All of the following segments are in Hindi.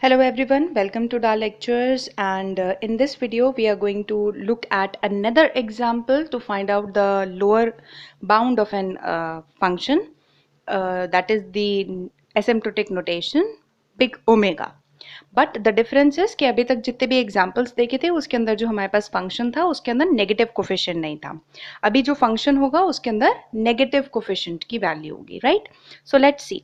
Hello everyone, welcome to our lectures, and in this video we are going to look at another example to find out the lower bound of an function, that is the asymptotic notation big omega. But the difference is कि अभी तक जितने भी एग्जाम्पल्स देखे थे उसके अंदर जो हमारे पास फंक्शन था उसके अंदर नेगेटिव कोफिशिएंट नहीं था. अभी जो फंक्शन होगा उसके अंदर नेगेटिव कोफिशिएंट की वैल्यू होगी, right? So let's see.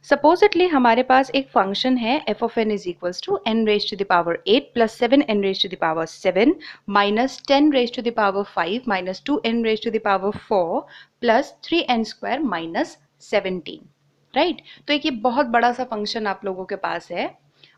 Supposedly हमारे पास एक फंक्शन है F of N is equals to N raise to the power 8 plus 7 N raise to the power 7 minus 10 raise to the power 5 minus 2 N raise to the power 4 plus 3 N square minus 17, right? तो एक ये बहुत बड़ा सा फंक्शन आप लोगों के पास है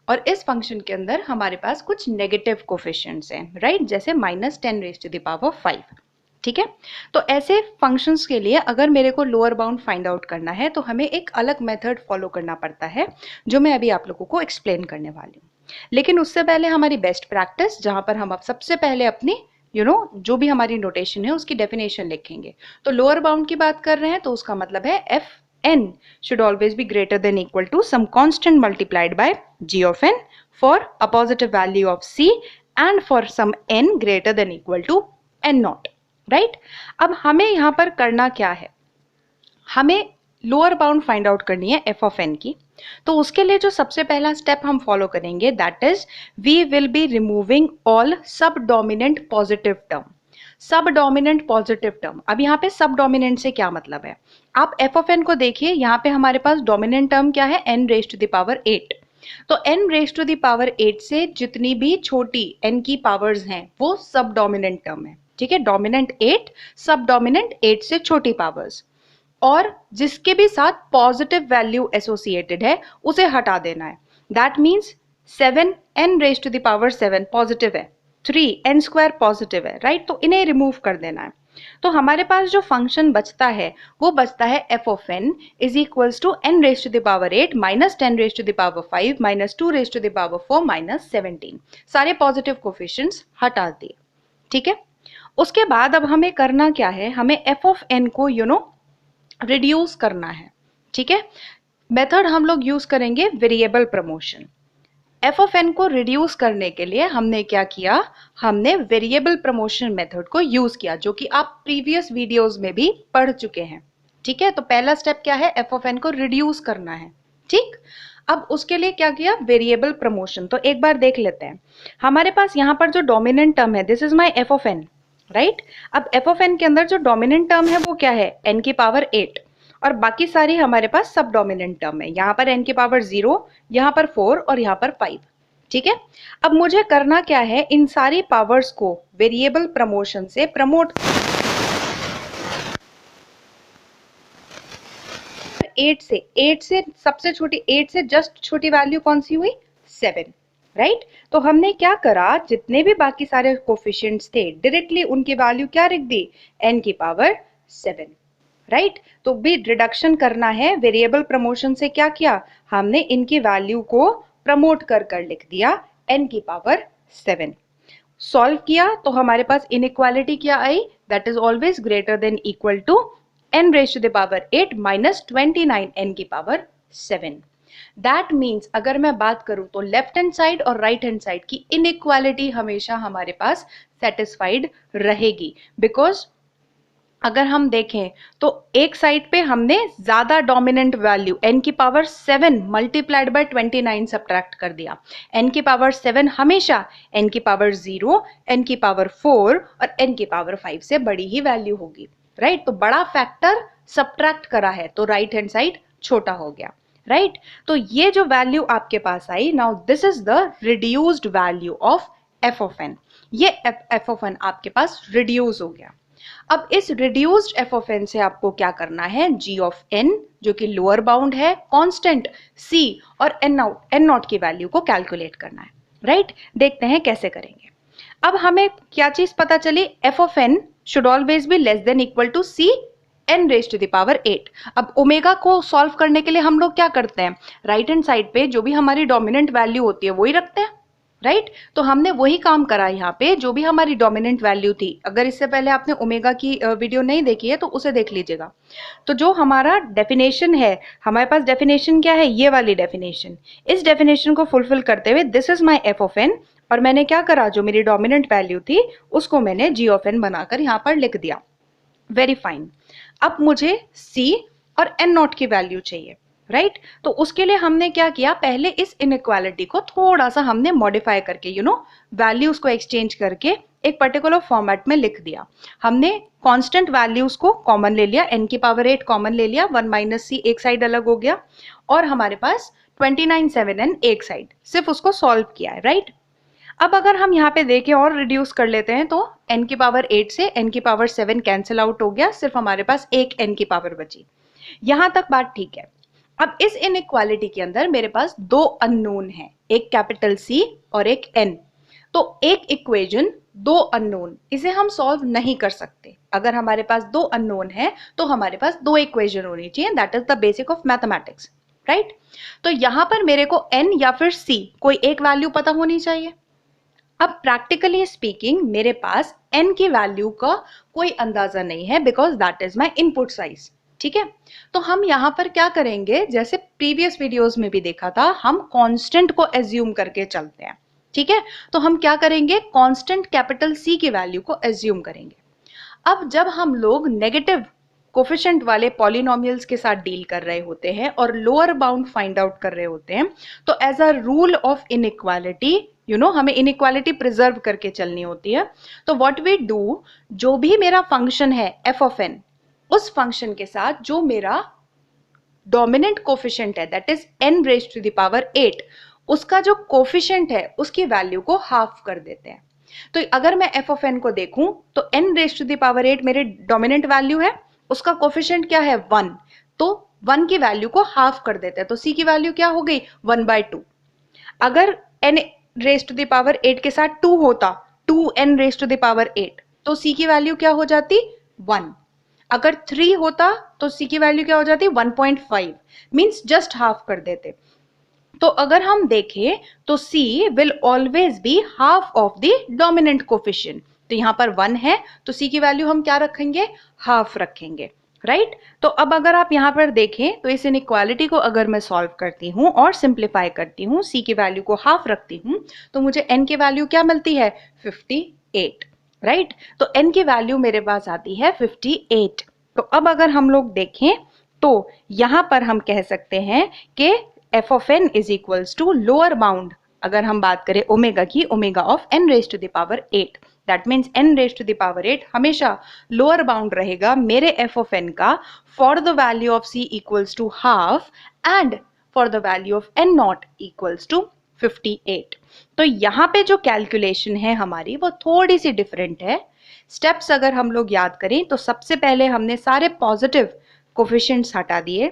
और इस फंक्शन के अंदर हमारे पास कुछ नेगेटिव कोफिशिएंट्स हैं, राइट? जैसे minus 10 raise to the power 5. ठीक है, तो ऐसे फंक्शंस के लिए अगर मेरे को लोअर बाउंड फाइंड आउट करना है तो हमें एक अलग मेथड फॉलो करना पड़ता है जो मैं अभी आप लोगों को एक्सप्लेन करने वाली हूँ. लेकिन उससे पहले हमारी बेस्ट प्रैक्टिस जहां पर हम अब सबसे पहले अपनी जो भी हमारी नोटेशन है उसकी डेफिनेशन लिखेंगे. तो लोअर बाउंड की बात कर रहे हैं तो उसका मतलब है F N should always be greater than equal to some constant multiplied by g of n for a positive value of c and for some n greater than equal to n naught, right? अब हमें यहां पर करना क्या है, हमें लोअर बाउंड फाइंड आउट करनी है एफ ऑफ एन की. तो उसके लिए जो सबसे पहला स्टेप हम फॉलो करेंगे that is we will be removing all sub dominant positive term. Sub dominant positive term, अब यहाँ पे सब डोमिनेंट से क्या मतलब है, आप एफ ऑफ एन को देखिए. यहाँ पे हमारे पास डोमिनेंट टर्म क्या है, N raise to the power 8. तो n raise to the power 8 से जितनी भी छोटी n की पावर्स हैं वो सब डोमिनेंट टर्म है. ठीक है, डोमिनेंट 8, सब डोमिनेंट 8 से छोटी पावर्स, और जिसके भी साथ पॉजिटिव वैल्यू एसोसिएटेड है उसे हटा देना है. That means 7 n raise to the power 7 positive है, 3 n स्क्वायर पॉजिटिव है, राइट? तो इन्हें रिमूव कर देना है. तो हमारे पास जो फंक्शन बचता है वो बचता है F of N is equals to N raise to the power 8 minus 10 raise to the power 5 minus 2 raise to the power 4 minus 17. सारे पॉजिटिव कोफिशिएंट्स हटा दिए. ठीक है, उसके बाद अब हमें करना क्या है, हमें एफ ऑफ एन को रिड्यूस करना है. ठीक है, मेथड हम लोग यूज करेंगे variable promotion. F of N को रिड्यूस करने के लिए हमने क्या किया, हमने वेरिएबल प्रमोशन मेथड को यूज किया जो कि आप प्रीवियस वीडियोस में भी पढ़ चुके हैं. ठीक है, तो पहला स्टेप क्या है, एफ ऑफ एन को रिड्यूस करना है. ठीक, अब उसके लिए क्या किया, वेरिएबल प्रमोशन. तो एक बार देख लेते हैं. हमारे पास यहाँ पर जो डोमिनेंट टर्म है this is my F of N, right? अब एफ ऑफ एन के अंदर जो डोमिनेंट टर्म है वो क्या है, एन की पावर 8, और बाकी सारी हमारे पास सब डोमिनेंट टर्म है. यहाँ पर n की पावर 0, यहाँ पर 4 और यहाँ पर 5. ठीक है, अब मुझे करना क्या है, इन सारी पावर्स को वेरिएबल प्रमोशन से प्रमोट. 8 से सबसे छोटी, 8 से जस्ट छोटी वैल्यू कौन सी हुई, 7, राइट? तो हमने क्या करा, जितने भी बाकी सारे कोफिशिएंट्स थे डायरेक्टली उनकी वैल्यू क्या रख दी, n की पावर 7, राइट? तो भी रिडक्शन करना है, वेरिएबल प्रमोशन से क्या किया, हमने इनकी वैल्यू को प्रमोट कर कर लिख दिया n की पावर 7. सॉल्व किया तो हमारे पास इनइक्वालिटी क्या आई, that is always greater than equal to n raise to the power 8 minus 29 n की पावर 7. दैट मीन्स अगर मैं बात करूं तो लेफ्ट हैंड साइड और राइट हैंड साइड की इनइक्वालिटी हमेशा हमारे पास सेटिस्फाइड रहेगी. बिकॉज अगर हम देखें तो एक साइड पे हमने ज्यादा डोमिनेंट वैल्यू n की पावर 7 मल्टीप्लाइड बाय 29 सब्ट्रैक्ट कर दिया. n की पावर 7 हमेशा n की पावर 0, n की पावर 4 और n की पावर 5 से बड़ी ही वैल्यू होगी, राइट? तो बड़ा फैक्टर सब्ट्रैक्ट करा है तो राइट हैंड साइड छोटा हो गया, राइट? तो ये जो वैल्यू आपके पास आई, now this is the reduced value of F of N. ये एफ ऑफ एन आपके पास रिड्यूस हो गया. अब इस रिड्यूस्ड एफ ऑफ एन से आपको क्या करना है, जी ऑफ एन जो कि लोअर बाउंड है, कांस्टेंट सी और एन नॉट की वैल्यू को कैलकुलेट करना है, राइट? देखते हैं कैसे करेंगे. अब हमें क्या चीज पता चली, F of N should always be less than equal to C N raise to the power 8. अब ओमेगा को सॉल्व करने के लिए हम लोग क्या करते हैं, राइट हैंड साइड पे जो भी हमारी डोमिनेंट वैल्यू होती है वही रखते हैं, राइट तो हमने वही काम करा यहाँ पे, जो भी हमारी डोमिनेंट वैल्यू थी। अगर इससे पहले आपने ओमेगा की वीडियो नहीं देखी है तो उसे देख लीजिएगा। तो जो हमारा डेफिनेशन है, हमारे पास डेफिनेशन क्या है, ये वाली डेफिनेशन। इस डेफिनेशन को फुलफिल करते हुए this is my F of N, और मैंने क्या करा, जो मेरी डोमिनेंट वैल्यू थी उसको मैंने जी ऑफ एन बनाकर यहाँ पर लिख दिया। Very fine. अब मुझे सी और एन नॉट की वैल्यू चाहिए, राइट तो उसके लिए हमने क्या किया, पहले इस इनइक्वालिटी को थोड़ा सा हमने मॉडिफाई करके वैल्यूज को एक्सचेंज करके एक पर्टिकुलर फॉर्मेट में लिख दिया। हमने कांस्टेंट वैल्यूज को कॉमन ले लिया, n की पावर 8 कॉमन ले लिया, 1 माइनस सी एक साइड अलग हो गया, और हमारे पास 29(7n) एक साइड, सिर्फ उसको सॉल्व किया है, राइट। अब अगर हम यहाँ पे देखें और रिड्यूस कर लेते हैं तो n की पावर 8 से n की पावर 7 कैंसिल आउट हो गया, सिर्फ हमारे पास एक n की पावर बची। यहां तक बात ठीक है। अब इस इनइक्वालिटी के अंदर मेरे पास दो अननोन है, एक कैपिटल C और एक n। तो एक इक्वेशन दो अननोन, इसे हम सॉल्व नहीं कर सकते। अगर हमारे पास दो अननोन है तो हमारे पास दो इक्वेशन होनी चाहिए, that is the basic of mathematics, right. तो यहां पर मेरे को n या फिर C कोई एक वैल्यू पता होनी चाहिए। अब प्रैक्टिकली स्पीकिंग मेरे पास n की वैल्यू का कोई अंदाजा नहीं है, because that is my input size, ठीक है। तो हम यहाँ पर क्या करेंगे, जैसे प्रीवियस वीडियोस में भी देखा था, हम कांस्टेंट को एज्यूम करके चलते हैं, ठीक है। तो हम क्या करेंगे, कांस्टेंट कैपिटल C की वैल्यू को एज्यूम करेंगे। अब जब हम लोग नेगेटिव कोफिशिएंट वाले पॉलिनोमियल्स के साथ डील कर रहे होते हैं और लोअर बाउंड फाइंड आउट कर रहे होते हैं, तो as a rule of inequality हमें इनइक्वालिटी प्रिजर्व करके चलनी होती है। तो व्हाट वी डू, जो भी मेरा फंक्शन है एफ ऑफ एन, उस फंक्शन के साथ जो मेरा डोमिनेंट कोफिशिएंट है, that is n raise to the power 8, उसका जो कोफिशिएंट है उसकी वैल्यू को हाफ कर देते हैं। तो अगर मैं एफ ऑफ एन को देखूं तो n raise to the power 8 मेरे डोमिनेंट वैल्यू है, उसका कोफिशिएंट क्या है 1, तो 1 की वैल्यू को हाफ कर देते हैं, तो c की वैल्यू क्या हो गई 1/2। अगर n raise to the power 8 के साथ 2 होता, 2n raise to the power 8, तो c की वैल्यू क्या हो जाती 1। अगर 3 होता तो c की वैल्यू क्या हो जाती 1.5, मींस जस्ट हाफ कर देते। तो अगर हम देखें तो c will always be half of the dominant coefficient. तो यहां पर 1 है तो c की वैल्यू हम क्या रखेंगे, हाफ रखेंगे, राइट। तो अब अगर आप यहां पर देखें तो इस इनइक्वालिटी को अगर मैं सॉल्व करती हूं और सिंप्लीफाई करती हूं, c की वैल्यू को हाफ रखती हूं, तो मुझे n की वैल्यू क्या मिलती है 58, राइट। तो n की वैल्यू मेरे पास आती है 58। तो अब अगर हम लोग देखें तो यहां पर हम कह सकते हैं कि f of n is equals to lower bound, अगर हम बात करें ओमेगा की, omega of n raise to the power 8, that means n raise to the power 8 हमेशा लोअर बाउंड रहेगा मेरे f ऑफ n का for the value of c equals to half and for the value of n not equals to 58। तो यहाँ पे जो कैलकुलेशन है हमारी वो थोड़ी सी डिफरेंट है। स्टेप्स अगर हम लोग याद करें तो सबसे पहले हमने सारे पॉजिटिव कोफिशिएंट्स हटा दिए,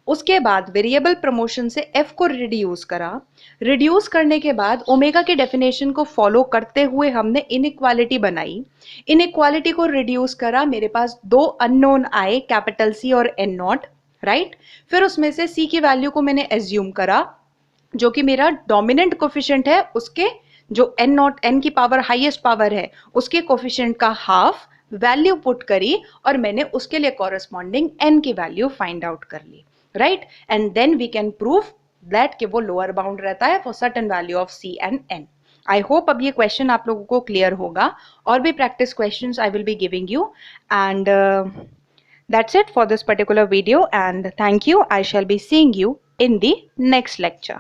उसके बाद वेरिएबल प्रमोशन से f को रिड्यूस करा, रिड्यूस करने के बाद ओमेगा की डेफिनेशन को फॉलो करते हुए हमने इनइक्वालिटी बनाई, इनइक्वालिटी को रिड्यूस करा, मेरे पास दो अननोन आए कैपिटल C और n नॉट, राइट। फिर उसमें से c की वैल्यू को मैंने एज्यूम करा, जो कि मेरा डोमिनेंट कोफिशिएंट है उसके जो n नॉट, n की पावर हाईएस्ट पावर है उसके कोफिशिएंट का हाफ वैल्यू पुट करी और मैंने उसके लिए कॉरेस्पॉन्डिंग n की वैल्यू फाइंड आउट कर ली, right. And then we can prove that कि वो लोअर बाउंड रहता है for certain value of c and n। I hope अब ये क्वेश्चन आप लोगों को क्लियर होगा, और भी practice questions I will be giving you, and that's it for this particular video, and thank you. I shall be seeing you in the next lecture.